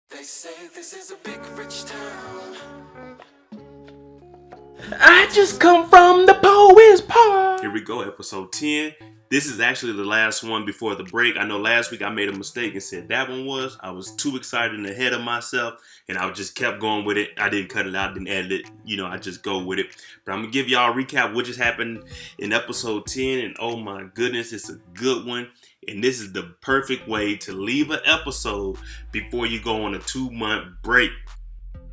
They say this is a big rich town. I just come from the poet's part. Here we go, episode 10. This is actually the last one before the break. I know last week I made a mistake and said that one was. I was too excited and ahead of myself, and I just kept going with it. I didn't cut it out, didn't edit it. I just go with it. But I'm going to give y'all a recap what just happened in episode 10, and oh my goodness, it's a good one. And this is the perfect way to leave an episode before you go on a 2-month break.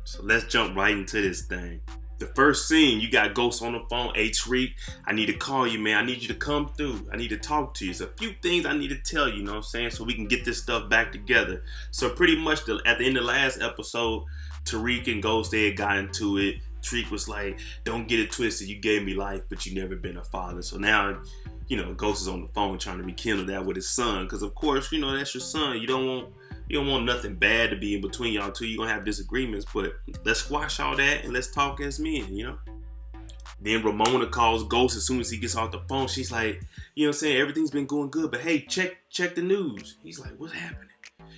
So let's jump right into this thing. The first scene, you got Ghost on the phone. Hey, Tariq, I need to call you, man. I need you to come through. I need to talk to you. There's a few things I need to tell you, what I'm saying? So we can get this stuff back together. So pretty much at the end of the last episode, Tariq and Ghost, they had got into it. Tariq was like, don't get it twisted. You gave me life, but you never been a father. So now, Ghost is on the phone trying to rekindle that with his son. Because, of course, that's your son. You don't want nothing bad to be in between y'all two. You're going to have disagreements, but let's squash all that and let's talk as men, Then Ramona calls Ghost as soon as he gets off the phone. She's like, everything's been going good, but hey, check the news. He's like, what's happening?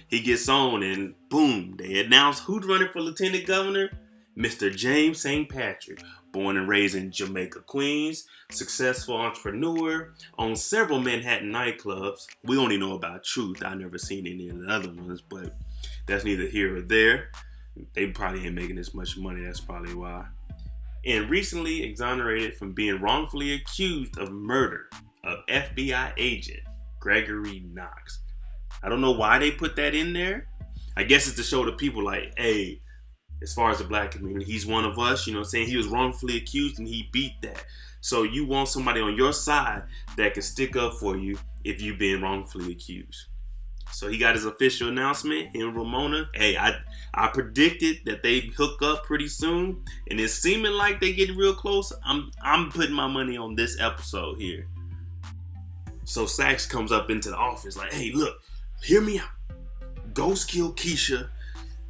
He gets on and boom, they announce who's running for lieutenant governor. Mr. James St. Patrick, born and raised in Jamaica, Queens, successful entrepreneur, owns several Manhattan nightclubs. We only know about Truth. I've never seen any of the other ones, but that's neither here or there. They probably ain't making as much money. That's probably why. And recently exonerated from being wrongfully accused of murder of FBI agent Gregory Knox. I don't know why they put that in there. I guess it's to show the people like, hey, as far as the black community, he's one of us, He was wrongfully accused and he beat that. So you want somebody on your side that can stick up for you if you've been wrongfully accused. So he got his official announcement, him and Ramona. Hey, I predicted that they'd hook up pretty soon, and it's seeming like they getting real close. I'm putting my money on this episode here. So Sax comes up into the office like, hey, look, hear me out. Ghost killed Keisha.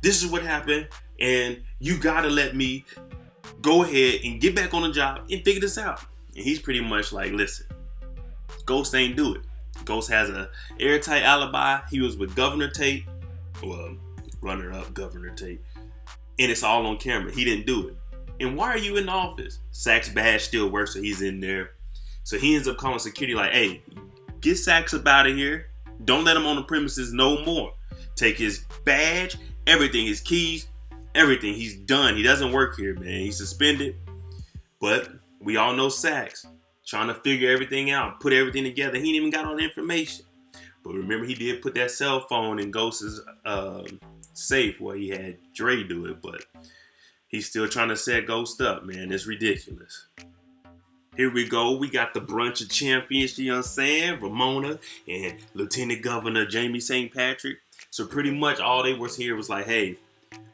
This is what happened. And you gotta let me go ahead and get back on the job and figure this out. And he's pretty much like, listen, Ghost ain't do it. Ghost has a airtight alibi. He was with Governor Tate, well, runner-up Governor Tate, and it's all on camera. He didn't do it. And why are you in the office? Sax badge still works, so he's in there. So he ends up calling security like, hey, get Sax up out of here. Don't let him on the premises no more. Take his badge, everything, his keys, everything. He's done. He doesn't work here, man. He's suspended. But we all know Sax trying to figure everything out, put everything together. He ain't even got all the information. But remember, he did put that cell phone in Ghost's safe where he had Dre do it. But he's still trying to set Ghost up, man. It's ridiculous. Here we go. We got the brunch of champions, you know what I'm saying? Ramona and Lieutenant Governor Jamie St. Patrick. So pretty much all they was here was like, hey,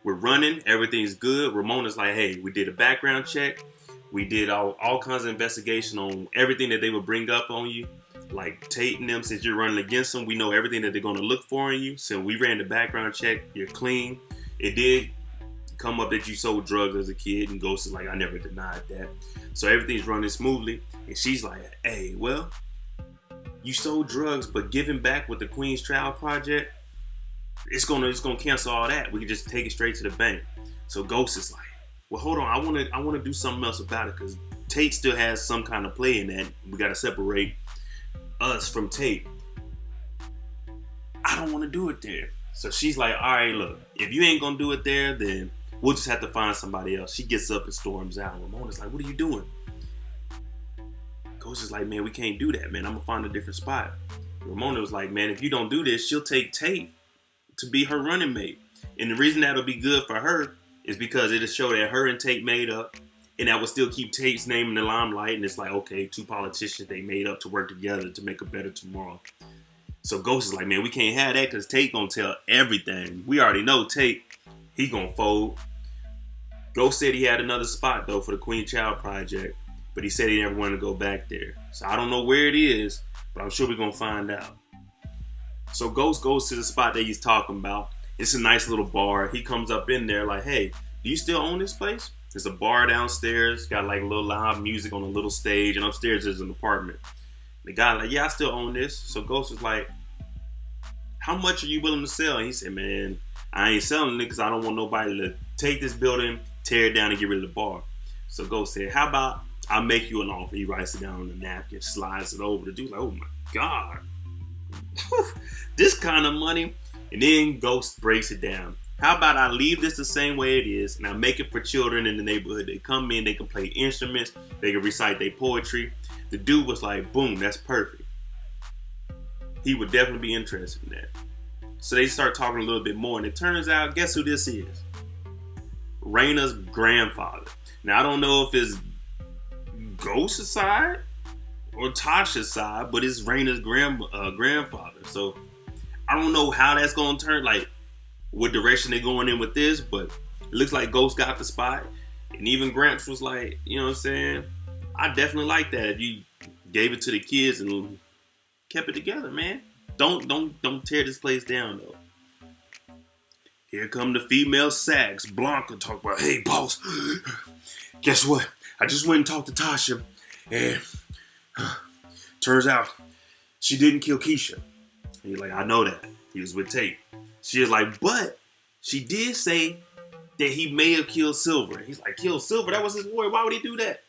we're running. Everything's good. Ramona's like, hey, we did a background check. We did all kinds of investigation on everything that they would bring up on you. Like Tate and them, since you're running against them, we know everything that they're going to look for in you. So we ran the background check. You're clean. It did come up that you sold drugs as a kid. And Ghost is like, I never denied that. So everything's running smoothly. And she's like, hey, well, you sold drugs, but giving back with the Queen's Trial Project, it's gonna cancel all that. We can just take it straight to the bank. So Ghost is like, well, hold on, I wanna do something else about it, because Tate still has some kind of play in that. We gotta separate us from Tate. I don't wanna do it there. So she's like, all right, look, if you ain't gonna do it there, then we'll just have to find somebody else. She gets up and storms out. Ramona's like, what are you doing? Ghost is like, man, we can't do that, man. I'm gonna find a different spot. Ramona was like, man, if you don't do this, she'll take Tate to be her running mate. And the reason that'll be good for her is because it'll show that her and Tate made up, and that will still keep Tate's name in the limelight. And it's like, okay, two politicians, they made up to work together to make a better tomorrow. So Ghost is like, man, we can't have that, because Tate gonna tell everything. We already know Tate, he gonna fold. Ghost said he had another spot though for the Queen Child Project, but he said he never wanted to go back there. So I don't know where it is, but I'm sure we're gonna find out. So Ghost goes to the spot that he's talking about. It's a nice little bar. He comes up in there like, hey, do you still own this place? There's a bar downstairs, got like a little loud music on a little stage, and upstairs there's an apartment. The guy like, yeah, I still own this. So Ghost was like, how much are you willing to sell? And he said, man, I ain't selling it because I don't want nobody to take this building, tear it down, and get rid of the bar. So Ghost said, how about I'll make you an offer? He writes it down on the napkin, slides it over. The dude's like, oh my God. This kind of money. And then Ghost breaks it down. How about I leave this the same way it is, and I make it for children in the neighborhood. They come in, they can play instruments, they can recite their poetry. The dude was like, boom, that's perfect. He would definitely be interested in that. So they start talking a little bit more, and it turns out, guess who this is? Raina's grandfather. Now, I don't know if it's Ghost's side or Tasha's side, but it's Raina's grandfather. So I don't know how that's going to turn, like what direction they're going in with this, but it looks like Ghost got the spot. And even Gramps was like, you know what I'm saying? I definitely like that if you gave it to the kids and kept it together, man. Don't tear this place down, though. Here come the female sax. Blanca talk about, hey, boss, guess what? I just went and talked to Tasha, and turns out she didn't kill Keisha. And he's like, I know that. He was with Tate. She was like, but she did say that he may have killed Silver. He's like, kill Silver? That was his boy. Why would he do that?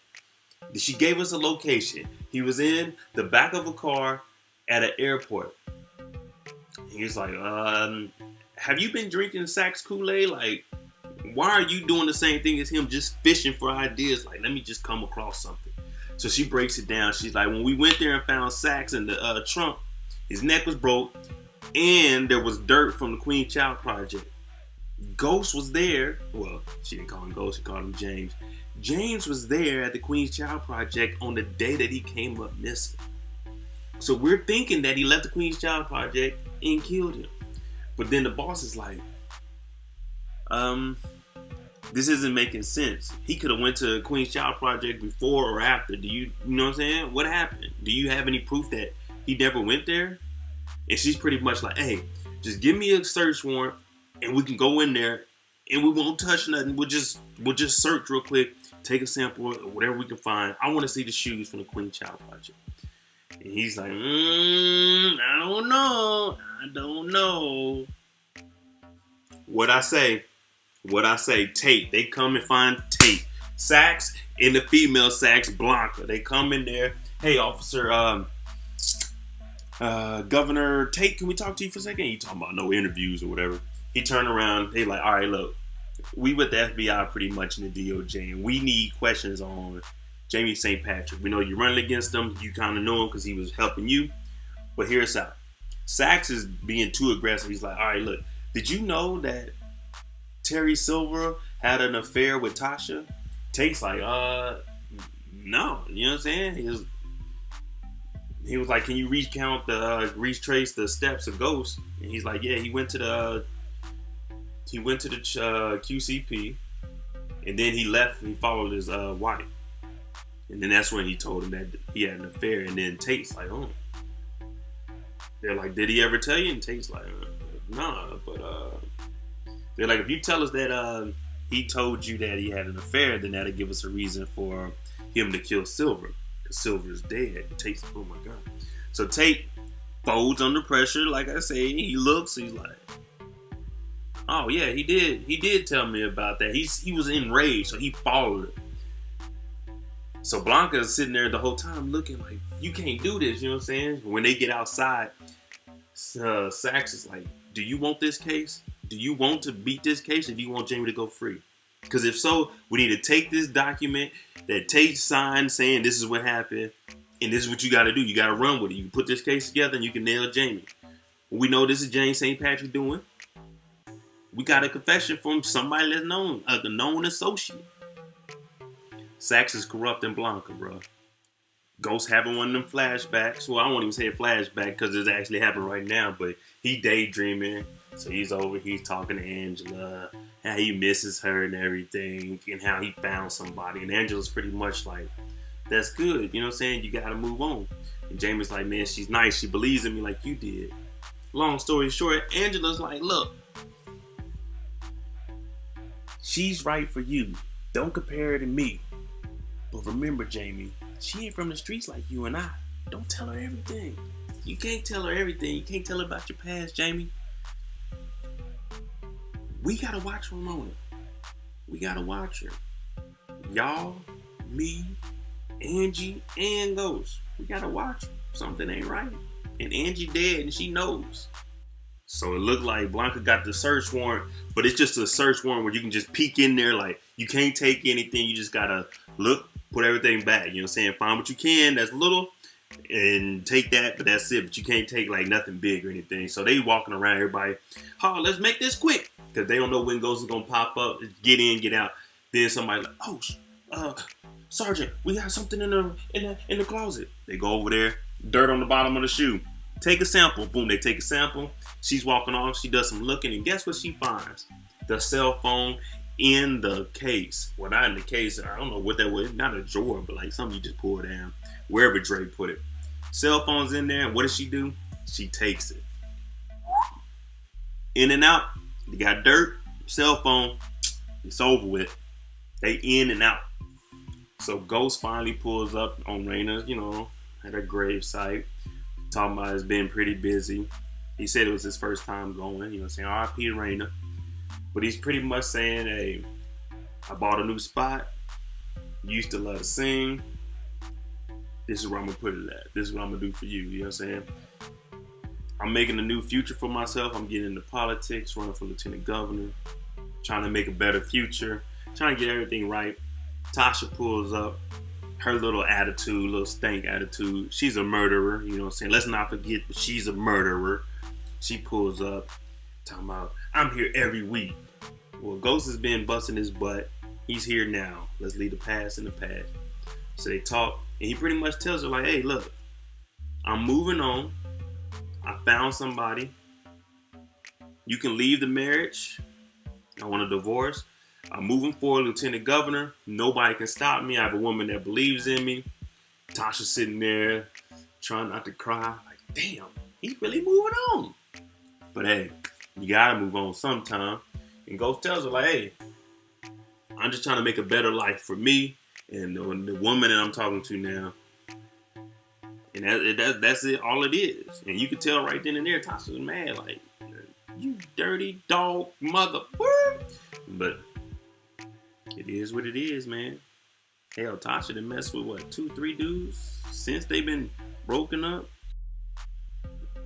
She gave us a location. He was in the back of a car at an airport. He's like, have you been drinking Sax Kool-Aid? Like, why are you doing the same thing as him, just fishing for ideas? Like, let me just come across something. So she breaks it down. She's like, when we went there and found Sax in the trunk, his neck was broke, and there was dirt from the Queen Child Project. Ghost was there. Well, she didn't call him Ghost, she called him James. James was there at the Queen Child Project on the day that he came up missing. So we're thinking that he left the Queen's Child Project and killed him. But then the boss is like, this isn't making sense. He could have went to Queen's Child Project before or after. Do you know what I'm saying? What happened? Do you have any proof that he never went there? And she's pretty much like, hey, just give me a search warrant and we can go in there and we won't touch nothing. We'll just search real quick, take a sample or whatever we can find. I want to see the shoes from the Queen Child Project. And he's like, I don't know. What I say, Tate. They come and find Tate. Sax and the female Sax, Blanca. They come in there. Hey, officer, Governor Tate, can we talk to you for a second? He talking about no interviews or whatever. He turned around. They like, all right, look, we with the FBI pretty much in the DOJ, and we need questions on Jamie St. Patrick. We know you're running against him. You kind of know him because he was helping you. But here's out. Sax is being too aggressive. He's like, all right, look, did you know that Terry Silver had an affair with Tasha? Tate's like, no. You know what I'm saying? He was like, can you retrace the steps of Ghost? And he's like, yeah, he went to the QCP, and then he left and he followed his wife. And then that's when he told him that he had an affair. And then Tate's like, oh. They're like, did he ever tell you? And Tate's like, nah, but they're like, if you tell us that he told you that he had an affair, then that'll give us a reason for him to kill Silver. Because Silver's dead. Tate's like, oh my God. So Tate folds under pressure, like I say. He looks, he's like, oh yeah, he did tell me about that. He was enraged, so he followed it. So Blanca's sitting there the whole time looking like, you can't do this, you know what I'm saying? When they get outside, Sax is like, do you want this case? Do you want to beat this case, or do you want Jamie to go free? Because if so, we need to take this document that Tate signed saying this is what happened, and this is what you got to do. You got to run with it. You can put this case together and you can nail Jamie. We know this is James St. Patrick doing. We got a confession from somebody that's known, a known associate. Sax is corrupting Blanca, bro. Ghost having one of them flashbacks. Well, I won't even say a flashback because it's actually happening right now, but he daydreaming. So he's talking to Angela, how he misses her and everything, and how he found somebody. And Angela's pretty much like, that's good. You know what I'm saying? You got to move on. And Jamie's like, man, she's nice. She believes in me like you did. Long story short, Angela's like, look, she's right for you. Don't compare her to me. But remember, Jamie, she ain't from the streets like you and I. Don't tell her everything. You can't tell her everything. You can't tell her about your past, Jamie. We gotta watch Ramona. We gotta watch her. Y'all, me, Angie, and Ghost. We gotta watch her. Something ain't right. And Angie dead and she knows. So it looked like Blanca got the search warrant, but it's just a search warrant where you can just peek in there. Like, you can't take anything. You just gotta look, put everything back. You know what I'm saying? Find what you can that's little and take that, but that's it. But you can't take like nothing big or anything. So they walking around, everybody, oh, let's make this quick. Because they don't know when Ghost is gonna pop up, get in, get out. Then somebody like, oh, Sergeant, we have something in the closet. They go over there, dirt on the bottom of the shoe. Take a sample. Boom, they take a sample. She's walking off. She does some looking, and guess what she finds? The cell phone in the case. Well, not in the case. I don't know what that was. Not a drawer, but like something you just pull down. Wherever Dre put it. Cell phone's in there, and what does she do? She takes it. In and out. You got dirt, cell phone. It's over with. They in and out. So Ghost finally pulls up on Raina, you know, at her gravesite. Talking about it's been pretty busy. He said it was his first time going, you know, saying R.I.P. to Raina. But he's pretty much saying, hey, I bought a new spot. Used to love to sing. This is where I'm going to put it at. This is what I'm going to do for you. You know what I'm saying? I'm making a new future for myself. I'm getting into politics, running for lieutenant governor, trying to make a better future, trying to get everything right. Tasha pulls up. Her little attitude, little stank attitude. She's a murderer, you know what I'm saying? Let's not forget that she's a murderer. She pulls up, talking about, I'm here every week. Well, Ghost has been busting his butt. He's here now. Let's leave the past in the past. So they talk, and he pretty much tells her, like, hey, look, I'm moving on. I found somebody. You can leave the marriage. I want a divorce. I'm moving forward, Lieutenant Governor. Nobody can stop me. I have a woman that believes in me. Tasha's sitting there trying not to cry. Like, damn, he's really moving on. But hey, you gotta move on sometime. And Ghost tells her, like, hey, I'm just trying to make a better life for me and the woman that I'm talking to now. And that's it, all it is. And you can tell right then and there, Tasha's mad, like, you dirty dog mother. But it is what it is, man. Hell, Tasha done messed with, 2-3 dudes since they've been broken up.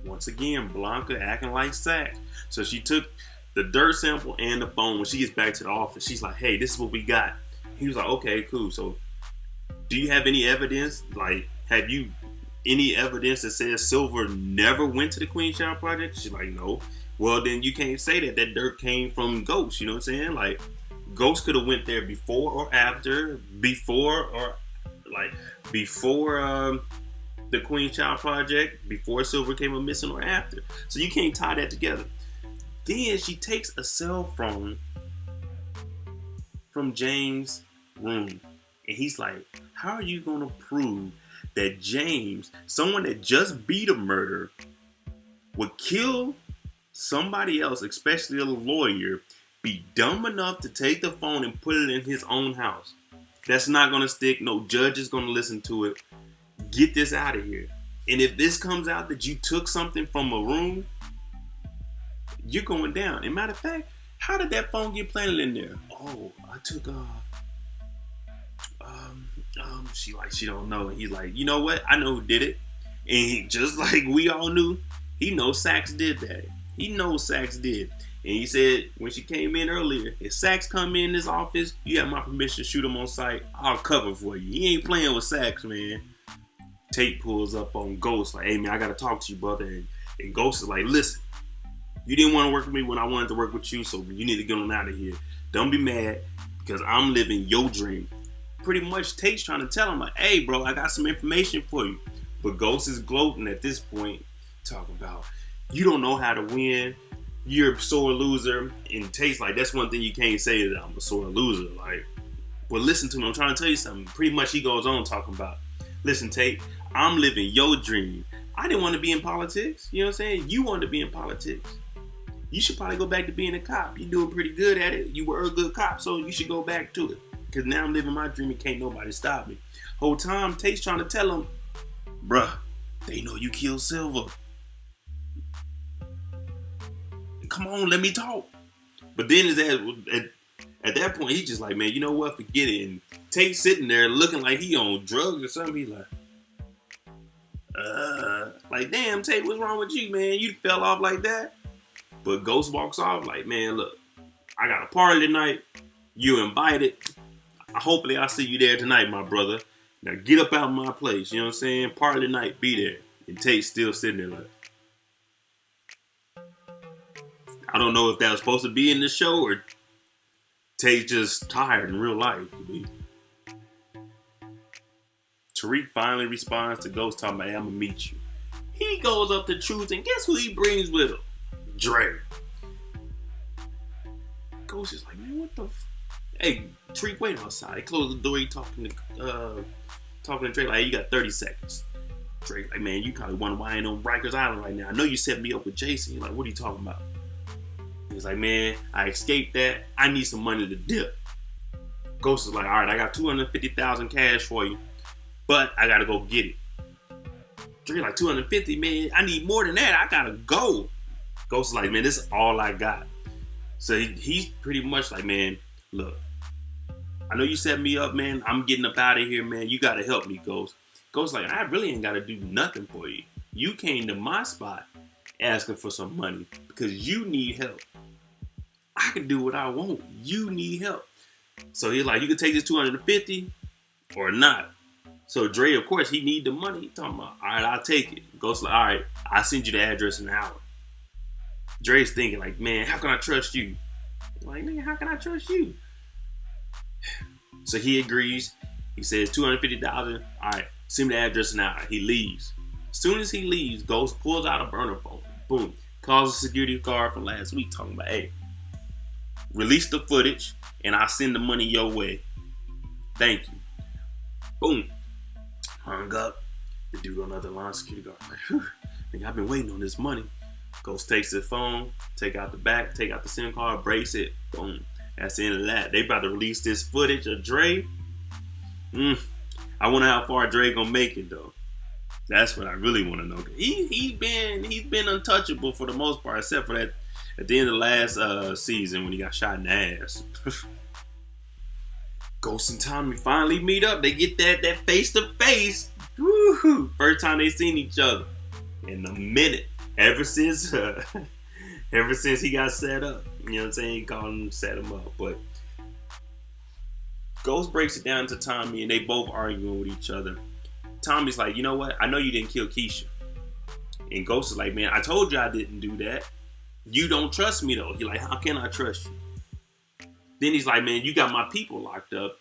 Once again, Blanca acting like Sax. So she took the dirt sample and the phone. When she gets back to the office, she's like, hey, this is what we got. He was like, okay, cool. So do you have any evidence? Like, have you any evidence that says Silver never went to the Queen Child Project? She's like, no. Well, then you can't say that dirt came from Ghost. You know what I'm saying? Like, Ghost could have went there before or after, before the Queen Child Project, before Silver came up missing, or after. So you can't tie that together. Then she takes a cell phone from James' room, and he's like, how are you going to prove that James, someone that just beat a murder, would kill somebody else, especially a lawyer, be dumb enough to take the phone and put it in his own house? That's not going to stick. No judge is going to listen to it. Get this out of here. And if this comes out that you took something from a room, you're going down. And matter of fact, how did that phone get planted in there? Oh, I took she don't know. And he's like, you know what? I know who did it. And he, just like we all knew, he knows Sax did that. He knows Sax did. And he said when she came in earlier, if Sax come in this office, you have my permission to shoot him on sight. I'll cover for you. He ain't playing with Sax, man. Tate pulls up on Ghost like, hey man, I gotta talk to you, brother. And Ghost is like, listen, you didn't want to work with me when I wanted to work with you, so you need to get on out of here. Don't be mad, because I'm living your dream. Pretty much Tate's trying to tell him, like, hey bro, I got some information for you. But Ghost is gloating at this point, talking about, you don't know how to win. You're a sore loser. And Tate's like, that's one thing you can't say, that I'm a sore loser. Like, well, listen to me. I'm trying to tell you something. Pretty much he goes on talking about, listen, Tate, I'm living your dream. I didn't want to be in politics. You know what I'm saying? You wanted to be in politics. You should probably go back to being a cop. You're doing pretty good at it. You were a good cop, so you should go back to it. Because now I'm living my dream and can't nobody stop me. Whole time, Tate's trying to tell him, bruh, they know you killed Silver. Come on, let me talk. But then at that point, he's just like, man, you know what? Forget it. And Tate sitting there looking like he on drugs or something. He's like, damn, Tate, what's wrong with you, man? You fell off like that? But Ghost walks off like, man, look, I got a party tonight. You invited. Hopefully I'll see you there tonight, my brother. Now get up out of my place. You know what I'm saying? Party tonight, be there. And Tate's still sitting there like, I don't know if that was supposed to be in the show or Tate's just tired in real life. Tariq finally responds to Ghost talking about, I'm gonna meet you. He goes up to Truth and guess who he brings with him? Dre. Ghost is like, man, what the Hey, Tariq, wait outside. They close the door, he talking to Dre like, hey, you got 30 seconds. Dre like, man, you probably wonder why I ain't on Rikers Island right now. I know you set me up with Jason. He's like, what are you talking about? He's like, man, I escaped that. I need some money to dip. Ghost is like, all right, I got $250,000 cash for you, but I gotta go get it. Dre like, 250, man, I need more than that. I gotta go. Ghost is like, man, this is all I got. So he's pretty much like, man, look, I know you set me up, man. I'm getting up out of here, man. You gotta help me, Ghost. Ghost like, I really ain't gotta do nothing for you. You came to my spot asking for some money because you need help. I can do what I want. You need help. So he's like, you can take this 250 or not. So Dre, of course, he need the money. He's talking about, all right, I'll take it. Ghost like, all right, I'll send you the address in an hour. Dre's thinking like, man, how can I trust you? I'm like, man, how can I trust you? So he agrees. He says $250. All right, send me the address in an hour. He leaves. As soon as he leaves, Ghost pulls out a burner phone. Boom. Calls the security guard from last week talking about, hey, release the footage and I'll send the money your way. Thank you. Boom. Hung up. The dude on the other line, security guard, like, whew, I've been waiting on this money. Ghost takes his phone, take out the SIM card, brace it. Boom. That's the end of that. They about to release this footage of Dre. I wonder how far Dre gonna make it though. That's what I really want to know. He's been untouchable for the most part, except for that at the end of last season when he got shot in the ass. Ghost and Tommy finally meet up. They get that face to face. First time they seen each other in a minute. Ever since he got set up. You know what I'm saying? He called him, set him up. But Ghost breaks it down to Tommy and they both arguing with each other. Tommy's like, you know what? I know you didn't kill Keisha. And Ghost is like, man, I told you I didn't do that. You don't trust me though. He's like, how can I trust you? Then he's like, man, you got my people locked up.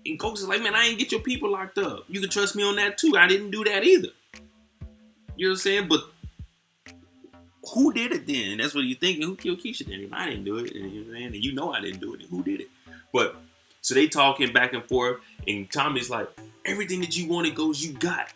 And Ghost is like, man, I ain't get your people locked up. You can trust me on that too. I didn't do that either. You know what I'm saying? But who did it then? That's what you're thinking. Who killed Keisha then? If I didn't do it, and you know I didn't do it, who did it? But so they talking back and forth, and Tommy's like, everything that you wanted, Ghost, you got.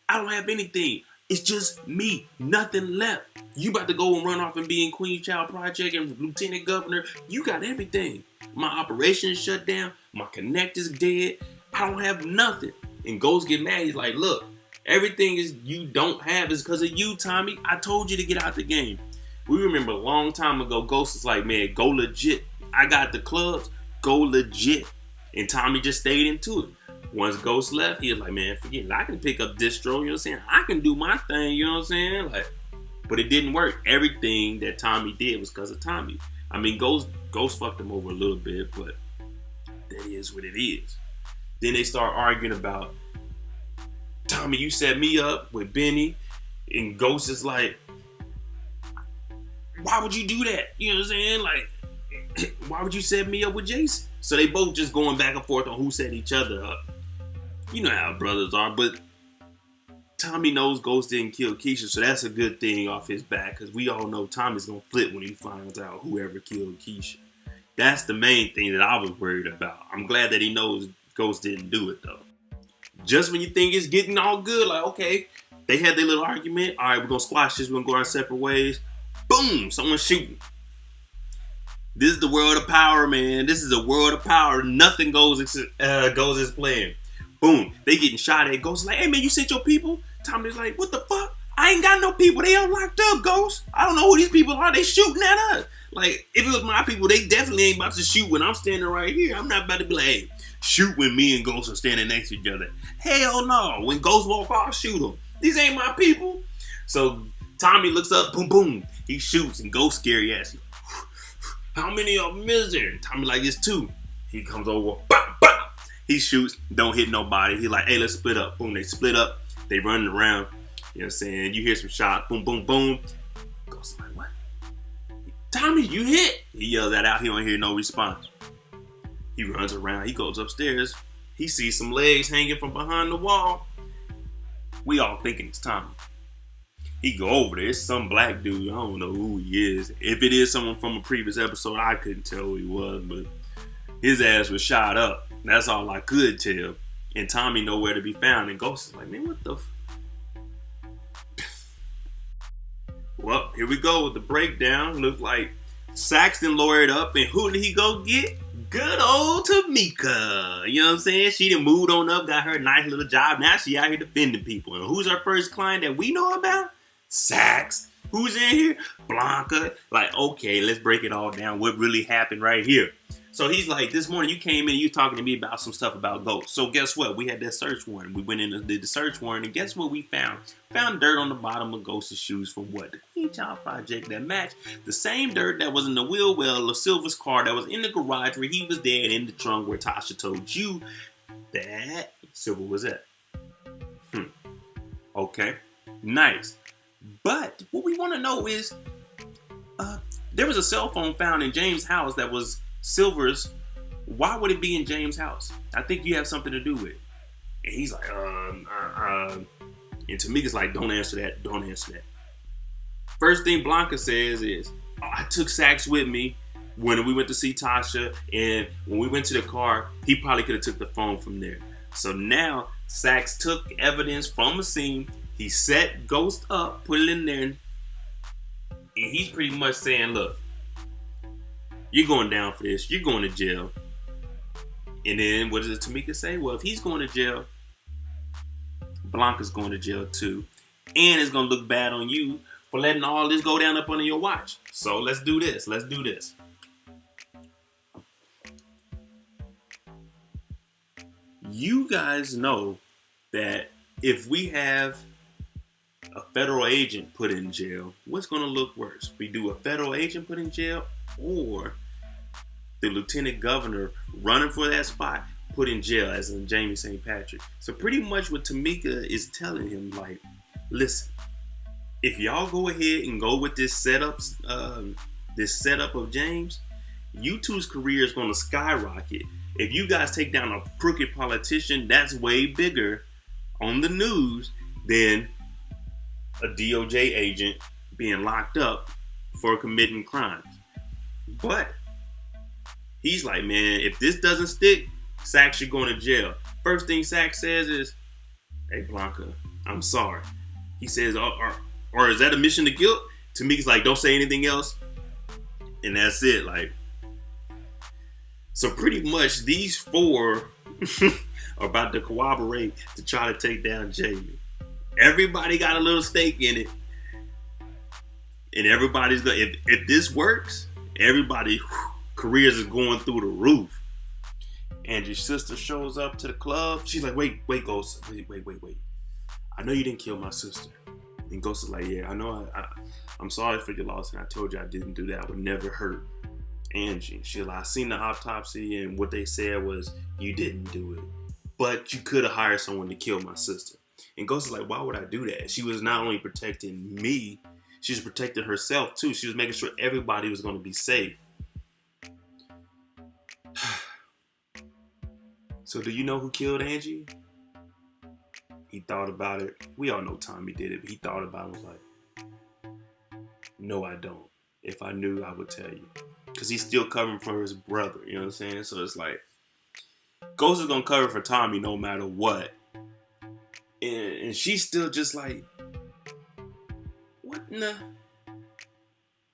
I don't have anything. It's just me. Nothing left. You about to go and run off and be in Queen Child Project and Lieutenant Governor. You got everything. My operation is shut down. My connect is dead. I don't have nothing. And Ghost get mad. He's like, look, everything is you don't have is because of you, Tommy. I told you to get out the game. We remember a long time ago, Ghost is like, man, go legit. I got the clubs. Go legit. And Tommy just stayed into it. Once Ghost left, he was like, man, forget it. I can pick up distro, you know what I'm saying? I can do my thing, you know what I'm saying? Like, but it didn't work. Everything that Tommy did was because of Tommy. I mean, Ghost fucked him over a little bit, but that is what it is. Then they start arguing about, Tommy, you set me up with Benny, and Ghost is like, why would you do that? You know what I'm saying? Like, why would you set me up with Jason? So they both just going back and forth on who set each other up. You know how brothers are, but Tommy knows Ghost didn't kill Keisha, so that's a good thing off his back, because we all know Tommy's gonna flip when he finds out whoever killed Keisha. That's the main thing that I was worried about. I'm glad that he knows Ghost didn't do it though. Just when you think it's getting all good, like, okay, they had their little argument. All right, we're gonna squash this. We're gonna go our separate ways. Boom, someone's shooting. This is the world of power, man. This is a world of power. Nothing goes as planned. Boom, they getting shot at. Ghost like, hey man, you sent your people? Tommy's like, what the fuck? I ain't got no people. They all locked up, Ghost. I don't know who these people are. They shooting at us. Like, if it was my people, they definitely ain't about to shoot when I'm standing right here. I'm not about to be like, hey, shoot when me and Ghost are standing next to each other. Hell no. When Ghost walk off, shoot him. These ain't my people. So Tommy looks up, boom, boom. He shoots and Ghost scary ass. How many of them is there? Tommy like, it's 2. He comes over, bop, bop. He shoots, don't hit nobody. He like, hey, let's split up. Boom, they split up. They running around. You know what I'm saying? You hear some shots, boom, boom, boom. Ghost like, what? Tommy, you hit. He yells that out. He don't hear no response. He runs around. He goes upstairs. He sees some legs hanging from behind the wall. We all thinking it's Tommy. He go over there. It's some black dude. I don't know who he is. If it is someone from a previous episode, I couldn't tell who he was, but his ass was shot up. That's all I could tell. And Tommy nowhere to be found. And Ghost is like, man, what the Well, here we go with the breakdown. Looks like Saxton lawyered up, and who did he go get? Good old Tamika. You know what I'm saying? She done moved on up, got her nice little job. Now she out here defending people. And who's our first client that we know about? Sax. Who's in here? Blanca. Like, okay, let's break it all down. What really happened right here? So he's like, this morning you came in and you talking to me about some stuff about Ghost. So guess what? We had that search warrant. We went in and did the search warrant, and guess what we found? Found dirt on the bottom of Ghost's shoes from what? The Queen Child Project that matched the same dirt that was in the wheel well of Silver's car that was in the garage where he was dead, in the trunk where Tasha told you that Silver was at. Okay. Nice. But what we want to know is, there was a cell phone found in James' house that was Silver's. Why would it be in James' house? I think you have something to do with it. And he's like, and Tamika's like, don't answer that. Don't answer that. First thing Blanca says is, I took Sax with me when we went to see Tasha, and when we went to the car, he probably could have took the phone from there. So now Sax took evidence from a scene. He set Ghost up, put it in there, and he's pretty much saying, look, you're going down for this. You're going to jail. And then what does Tamika say? Well, if he's going to jail, Blanca's going to jail too. And it's going to look bad on you for letting all this go down up under your watch. So let's do this. Let's do this. You guys know that if we have a federal agent put in jail, what's going to look worse? We do a federal agent put in jail, or the lieutenant governor running for that spot put in jail, as in Jamie St. Patrick. So pretty much what Tamika is telling him, like, listen, if y'all go ahead and go with this setup of James, you two's career is going to skyrocket. If you guys take down a crooked politician, that's way bigger on the news than a DOJ agent being locked up for committing crimes. But he's like, man, if this doesn't stick, Sax, you're going to jail. First thing Sax says is, hey, Blanca, I'm sorry. He says, or is that admission to guilt? Tamika's like, don't say anything else. And that's it. Like, so pretty much these 4 are about to cooperate to try to take down Jamie. Everybody got a little stake in it. And everybody's going to, if this works, everybody careers is going through the roof. Angie's sister shows up to the club. She's like, wait, Ghost. Wait. I know you didn't kill my sister. And Ghost is like, yeah, I know. I'm sorry for your loss, and I told you I didn't do that. I would never hurt Angie. She's like, I seen the autopsy, and what they said was you didn't do it. But you could have hired someone to kill my sister. And Ghost is like, why would I do that? She was not only protecting me, she was protecting herself too. She was making sure everybody was going to be safe. So do you know who killed Angie? He thought about it. We all know Tommy did it, but he thought about it and was like, no, I don't. If I knew, I would tell you. Because he's still covering for his brother, you know what I'm saying? So it's like, Ghost is going to cover for Tommy no matter what. And she's still just like, what in the...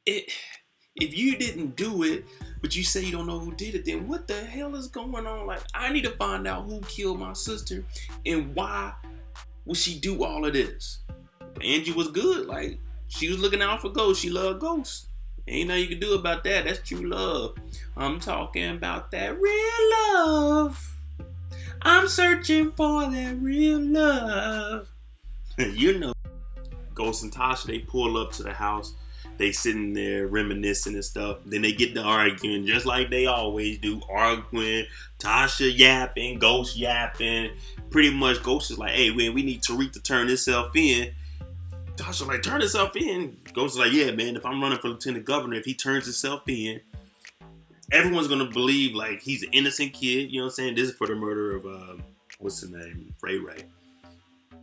If you didn't do it, but you say you don't know who did it, then what the hell is going on? Like, I need to find out who killed my sister and why would she do all of this? But Angie was good. Like, she was looking out for Ghost. She loved Ghost. Ain't nothing you can do about that. That's true love. I'm talking about that real love. I'm searching for that real love. You know. Ghost and Tasha, they pull up to the house. They sitting there reminiscing and stuff. Then they get to arguing just like they always do. Arguing, Tasha yapping, Ghost yapping. Pretty much Ghost is like, hey, man, we need Tariq to turn himself in. Tasha like, turn himself in. Ghost is like, yeah, man, if I'm running for lieutenant governor, if he turns himself in, everyone's going to believe like he's an innocent kid. You know what I'm saying? This is for the murder of, what's his name? Ray.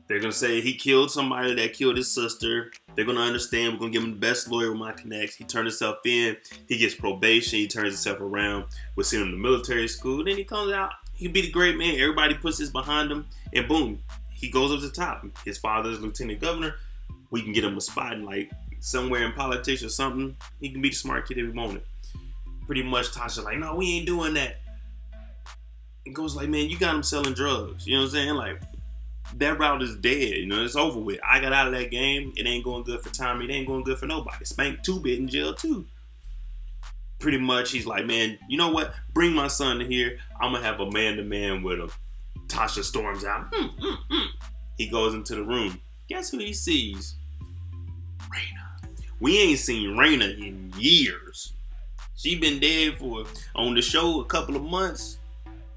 They're going to say he killed somebody that killed his sister. They're going to understand. We're going to give him the best lawyer with my connects. He turned himself in. He gets probation. He turns himself around. We'll send him to military school. Then he comes out. He'll be the great man. Everybody puts this behind him. And boom, he goes up to the top. His father's lieutenant governor. We can get him a spot in like somewhere in politics or something. He can be the smart kid if we want it. Pretty much Tasha like, no, we ain't doing that. It goes like, man, you got him selling drugs. You know what I'm saying? Like, that route is dead. You know, it's over with. I got out of that game. It ain't going good for Tommy. It ain't going good for nobody. Spank 2-bit in jail too. Pretty much, he's like, man, you know what? Bring my son in here. I'm going to have a man-to-man with him. Tasha storms out. He goes into the room. Guess who he sees? Raina. We ain't seen Raina in years. She been dead on the show a couple of months.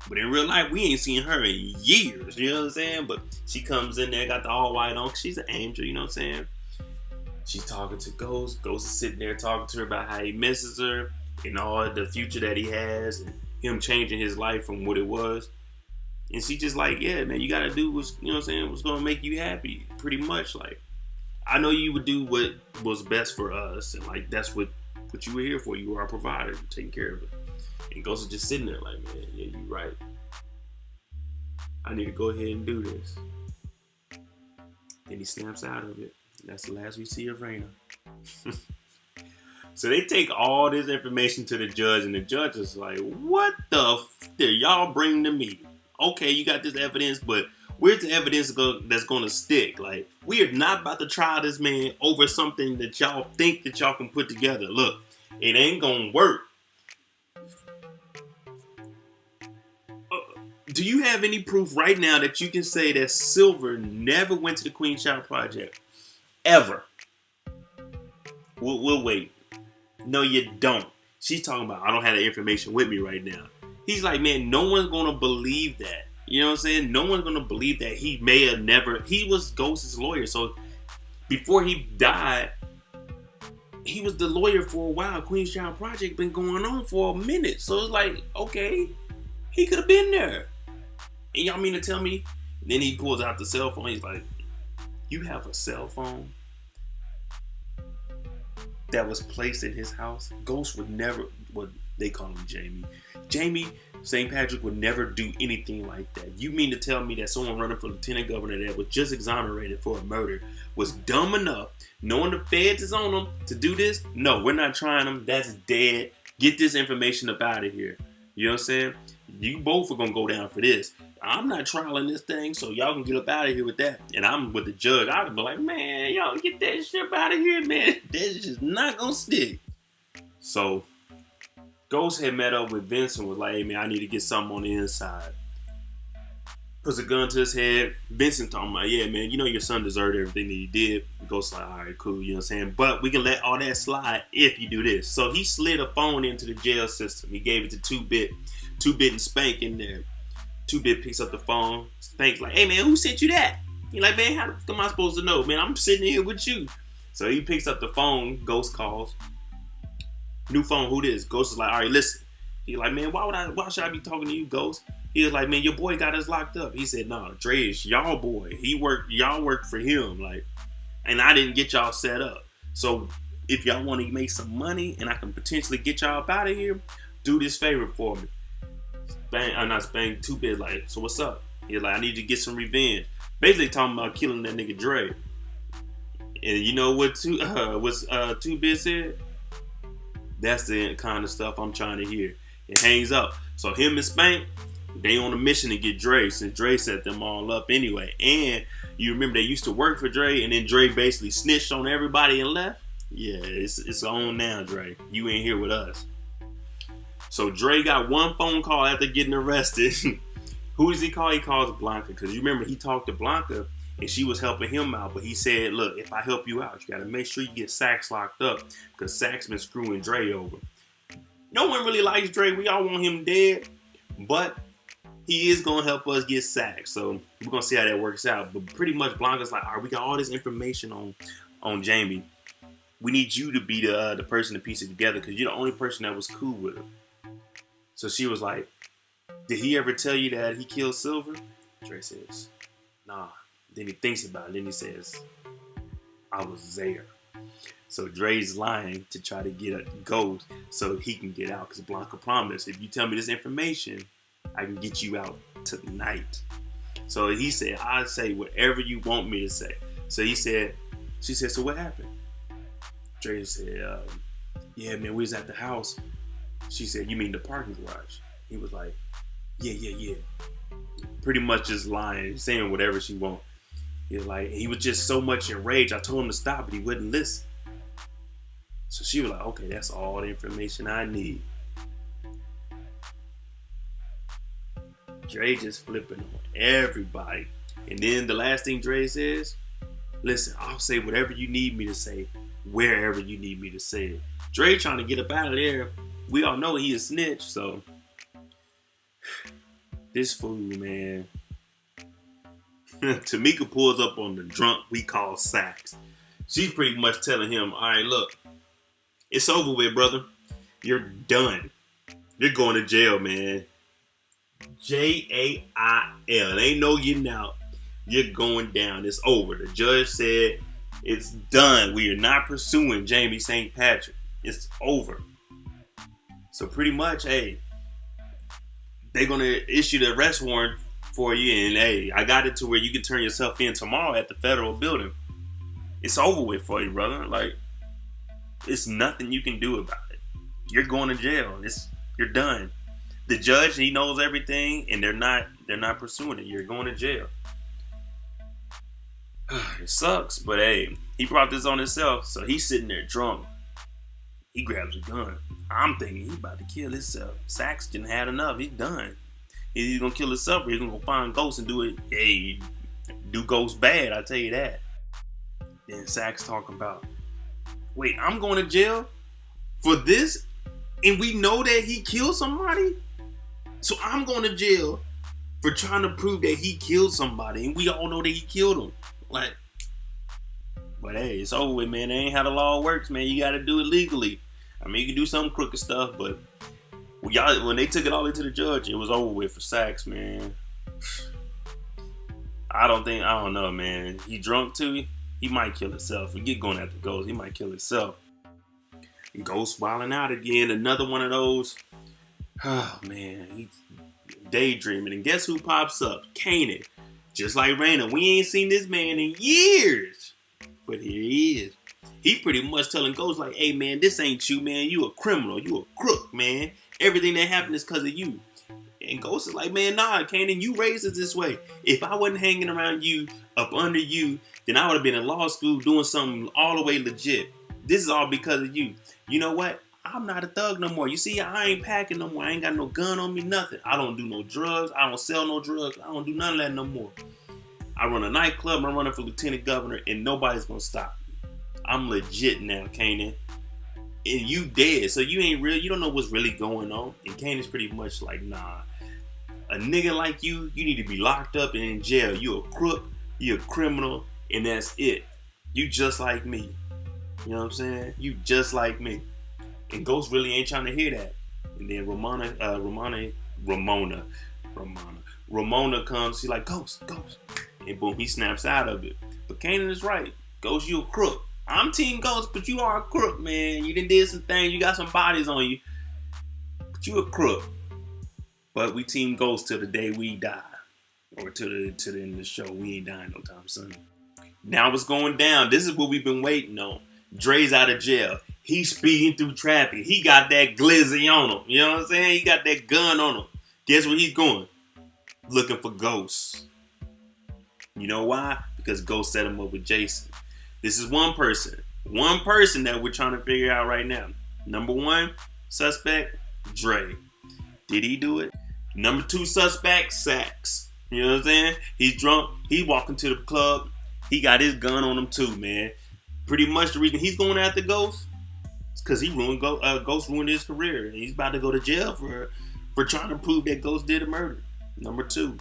But in real life, we ain't seen her in years, you know what I'm saying? But she comes in there, got the all white on. She's an angel, you know what I'm saying? She's talking to Ghost. Ghost is sitting there talking to her about how he misses her and all the future that he has and him changing his life from what it was. And she just like, yeah, man, you got to do what's, you know what I'm saying, what's going to make you happy, pretty much. Like, I know you would do what was best for us. And, like, that's what you were here for. You were our provider, taking care of it. And Ghost is just sitting there like, man, yeah, you right. I need to go ahead and do this. Then he snaps out of it. That's the last we see of Raina. So they take all this information to the judge, and the judge is like, what the did y'all bring to me? Okay, you got this evidence, but where's the evidence that's going to stick? Like, we are not about to try this man over something that y'all think that y'all can put together. Look, it ain't going to work. Do you have any proof right now that you can say that Silver never went to the Queen Child Project? Ever? We'll wait. No, you don't. She's talking about, I don't have the information with me right now. He's like, man, no one's going to believe that. You know what I'm saying? No one's going to believe that he may have never... He was Ghost's lawyer. So before he died, he was the lawyer for a while. Queen's Child Project been going on for a minute. So it's like, okay, he could have been there. And y'all mean to tell me? And then he pulls out the cell phone. He's like, you have a cell phone that was placed in his house? Ghost would never, they call him Jamie. Jamie St. Patrick would never do anything like that. You mean to tell me that someone running for lieutenant governor that was just exonerated for a murder was dumb enough, knowing the feds is on them, to do this? No, we're not trying them. That's dead. Get this information up out of here. You know what I'm saying? You both are going to go down for this. I'm not trialing this thing, so y'all can get up out of here with that. And I'm with the judge. I'd be like, man, y'all get that shit out of here, man. That's just not going to stick. So, Ghost had met up with Vince and was like, hey, man, I need to get something on the inside. Puts a gun to his head. Vincent talking about, yeah, man, you know your son deserved everything that he did. Ghost like, all right, cool, you know what I'm saying? But we can let all that slide if you do this. So he slid a phone into the jail system. He gave it to 2-bit. 2-bit and Spank in there. 2-bit picks up the phone. Spank's like, hey, man, who sent you that? He's like, man, how the fuck am I supposed to know? Man, I'm sitting here with you. So he picks up the phone. Ghost calls. New phone, who this? Ghost is like, all right, listen. He's like, man, why should I be talking to you, Ghost? He was like, man, your boy got us locked up. He said, no, Dre is y'all boy. Y'all worked for him. Like, and I didn't get y'all set up. So if y'all want to make some money and I can potentially get y'all up out of here, do this favor for me. I'm not Spank, 2-bit like, so what's up? He's like, I need to get some revenge. Basically talking about killing that nigga Dre. And you know what 2-bit said? That's the kind of stuff I'm trying to hear. It hangs up. So him and Spank, they on a mission to get Dre, since Dre set them all up anyway. And you remember they used to work for Dre, and then Dre basically snitched on everybody and left. Yeah, it's on now, Dre. You ain't here with us. So Dre got one phone call after getting arrested. Who does he call? He calls Blanca. Because you remember he talked to Blanca and she was helping him out. But he said, look, if I help you out, you got to make sure you get Sax locked up. Because Sax been screwing Dre over. No one really likes Dre. We all want him dead. But he is going to help us get Sax. So we're going to see how that works out. But pretty much Blanca's like, all right, we got all this information on Jamie. We need you to be the person to piece it together because you're the only person that was cool with her. So she was like, did he ever tell you that he killed Silver? Dre says, nah. Then he thinks about it. Then he says, I was there. So Dre's lying to try to get a Ghost so he can get out. Because Blanca promised, if you tell me this information, I can get you out tonight. So he said, I'll say whatever you want me to say. So she said, so what happened? Dre said, yeah, man, we was at the house. She said, you mean the parking garage? He was like, yeah. Pretty much just lying, saying whatever she want. He was just so much enraged. I told him to stop, but he wouldn't listen. So she was like, okay, that's all the information I need. Dre just flipping on everybody. And then the last thing Dre says, listen, I'll say whatever you need me to say, wherever you need me to say it. Dre trying to get up out of there. We all know he a snitch, so this fool, man. Tamika pulls up on the drunk we call Sax. She's pretty much telling him, all right, look, it's over with, brother. You're done. You're going to jail, man. Jail. Ain't no getting out. You're going down. It's over. The judge said it's done. We are not pursuing Jamie St. Patrick. It's over. So pretty much, hey, they're going to issue the arrest warrant for you. And hey, I got it to where you can turn yourself in tomorrow at the federal building. It's over with for you, brother. Like, it's nothing you can do about it. You're going to jail. You're done. The judge, he knows everything, and they're not pursuing it. You're going to jail. It sucks, but hey, he brought this on himself, so he's sitting there drunk. He grabs a gun. I'm thinking he's about to kill himself. Sax didn't had enough. He's done. He's gonna kill himself, or he's gonna go find Ghost and do it. Hey, do Ghost bad, I tell you that. Then Sax talking about, wait, I'm going to jail for this, and we know that he killed somebody, so I'm going to jail for trying to prove that he killed somebody, and we all know that he killed him. Like, but hey, it's over with, man. That ain't how the law works, man. You got to do it legally. I mean, you can do some crooked stuff, but when they took it all into the judge, it was over with for Sax, man. I don't know, man. He drunk too. He might kill himself. We get going after Ghost. He might kill himself. Ghost wilding out again. Another one of those. Oh, man. He's daydreaming. And guess who pops up? Kanan. Just like Rainey. We ain't seen this man in years. But here he is. He pretty much telling Ghost like, hey, man, this ain't you, man. You a criminal. You a crook, man. Everything that happened is because of you. And Ghost is like, man, nah, Kanan, you raised us this way. If I wasn't hanging around you, up under you, then I would have been in law school doing something all the way legit. This is all because of you. You know what? I'm not a thug no more. You see, I ain't packing no more. I ain't got no gun on me, nothing. I don't do no drugs. I don't sell no drugs. I don't do none of that no more. I run a nightclub. I'm running for lieutenant governor, and nobody's going to stop me. I'm legit now, Kanan. And you dead, so you ain't real. You don't know what's really going on. And Kanan's pretty much like, nah. A nigga like you need to be locked up and in jail. You a crook, you a criminal, and that's it. You just like me. You know what I'm saying? You just like me. And Ghost really ain't trying to hear that. And then Ramona comes. She's like, Ghost. And boom, he snaps out of it. But Kanan is right. Ghost, you a crook. I'm Team Ghost, but you are a crook, man. You done did some things. You got some bodies on you. But you a crook. But we Team Ghost till the day we die. Or till the end of the show. We ain't dying no time soon. Now it's going down. This is what we've been waiting on. Dre's out of jail. He's speeding through traffic. He got that glizzy on him. You know what I'm saying? He got that gun on him. Guess where he's going? Looking for Ghost. You know why? Because Ghost set him up with Jason. This is one person one person that we're trying to figure out right now. Number one suspect, Dre. Did he do it? Number two suspect, Sax. You know what I'm saying? He's drunk. He walking to the club. He got his gun on him too, man. Pretty much the reason he's going after Ghost is because he ruined Ghost ruined his career. And he's about to go to jail for trying to prove that Ghost did a murder. Number two.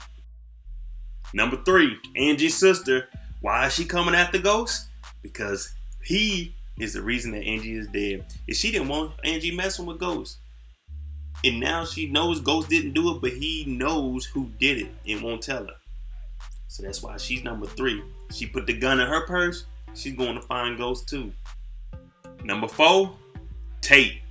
Number three, Angie's sister. Why is she coming after Ghost? Because he is the reason that Angie is dead. And she didn't want Angie messing with Ghost. And now she knows Ghost didn't do it, but he knows who did it and won't tell her. So that's why she's number three. She put the gun in her purse. She's going to find Ghost too. Number four, Tate.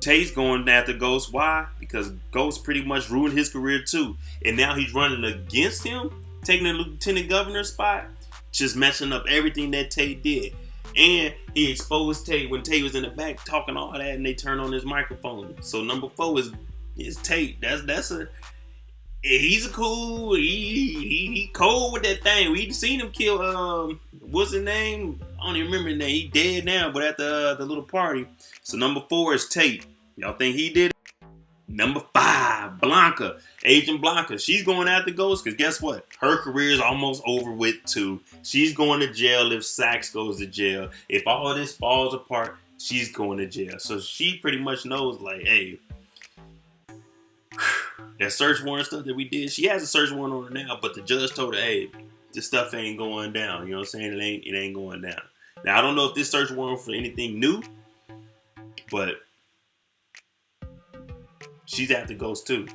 Tate's going after Ghost. Why? Because Ghost pretty much ruined his career too. And now he's running against him, taking the lieutenant governor spot, just messing up everything that Tate did. And he exposed Tate when Tate was in the back talking all that, and they turned on his microphone. So number four is Tate. He's a cool. He cold with that thing. We seen him kill. What's his name? I don't even remember his name. He dead now, but at the little party. So number four is Tate. Y'all think he did it? Number five, Blanca. Agent Blanca. She's going after Ghost because guess what? Her career is almost over with too. She's going to jail if Sax goes to jail. If all this falls apart, she's going to jail. So she pretty much knows like, hey, that search warrant stuff that we did, she has a search warrant on her now, but the judge told her, hey, this stuff ain't going down. You know what I'm saying? It ain't going down. Now, I don't know if this search warrant for anything new, but she's after Ghost too.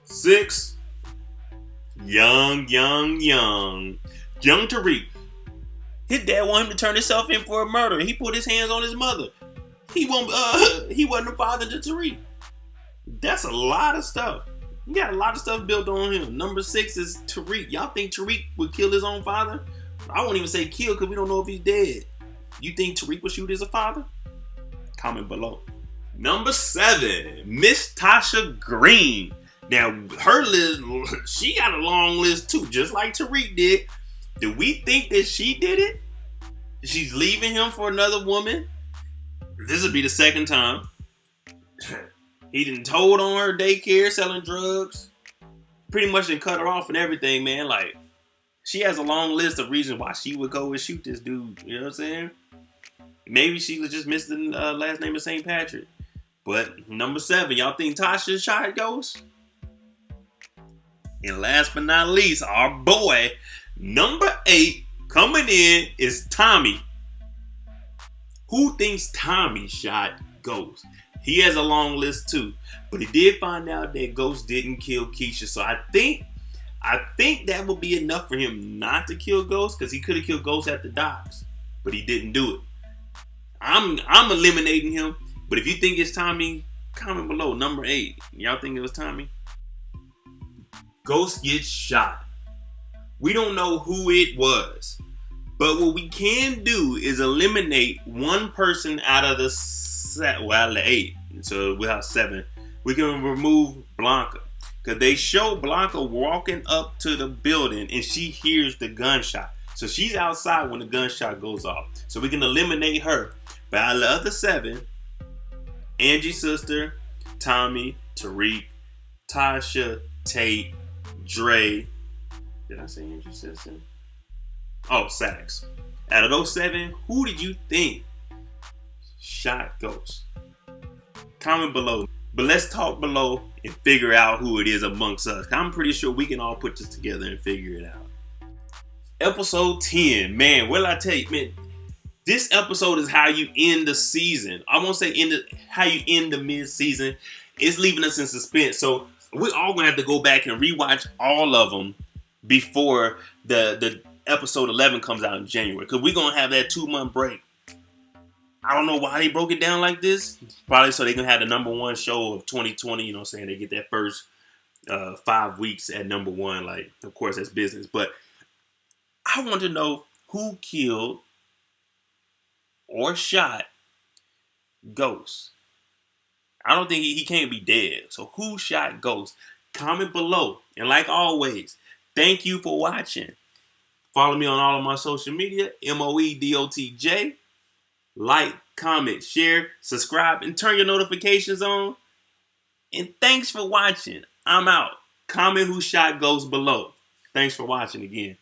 6, young Tariq. His dad wanted him to turn himself in for a murder. He put his hands on his mother. He wasn't a father to Tariq. That's a lot of stuff. You got a lot of stuff built on him. Number 6 is Tariq. Y'all think Tariq would kill his own father? I won't even say kill because we don't know if he's dead. You think Tariq would shoot as a father? Comment below. Number 7, Miss Tasha Green. Now, her list, she got a long list too, just like Tariq did. Do we think that she did it? She's leaving him for another woman? This would be the second time. He done told on her daycare, selling drugs. Pretty much done cut her off and everything, man. Like, she has a long list of reasons why she would go and shoot this dude. You know what I'm saying? Maybe she just missed the last name of St. Patrick. But number 7, y'all think Tasha shot Ghost? And last but not least, our boy, number 8, coming in is Tommy. Who thinks Tommy shot Ghost? He has a long list too. But he did find out that Ghost didn't kill Keisha. So I think that would be enough for him not to kill Ghost, because he could have killed Ghost at the docks. But he didn't do it. I'm eliminating him. But if you think it's Tommy, comment below. Number 8. Y'all think it was Tommy? Ghost gets shot. We don't know who it was. But what we can do is eliminate one person out of the 8. So we have 7. We can remove Blanca. Because they show Blanca walking up to the building and she hears the gunshot. So she's outside when the gunshot goes off. So we can eliminate her. But out of the other 7, Angie's sister, Tommy, Tariq, Tasha, Tate, Dre. Did I say Angie's sister? Oh, Sax. Out of those 7, who did you think shot Ghost? Comment below. But let's talk below and figure out who it is amongst us. I'm pretty sure we can all put this together and figure it out. Episode 10. Man, what did I tell you? Man, this episode is how you end the season. I won't say how you end the mid-season. It's leaving us in suspense. So we're all going to have to go back and rewatch all of them before the episode 11 comes out in January. Because we're going to have that 2-month break. I don't know why they broke it down like this. Probably so they can have the number 1 show of 2020. You know what I'm saying? They get that first 5 weeks at number 1. Like, of course, that's business. But I want to know who killed or shot Ghost. I don't think he can't be dead. So who shot Ghost? Comment below. And like always, Thank you for watching. Follow me on all of my social media, MOEDOTJ. Like, comment, share, subscribe, and turn your notifications on. And thanks for watching. I'm out. Comment who shot Ghost below. Thanks for watching again.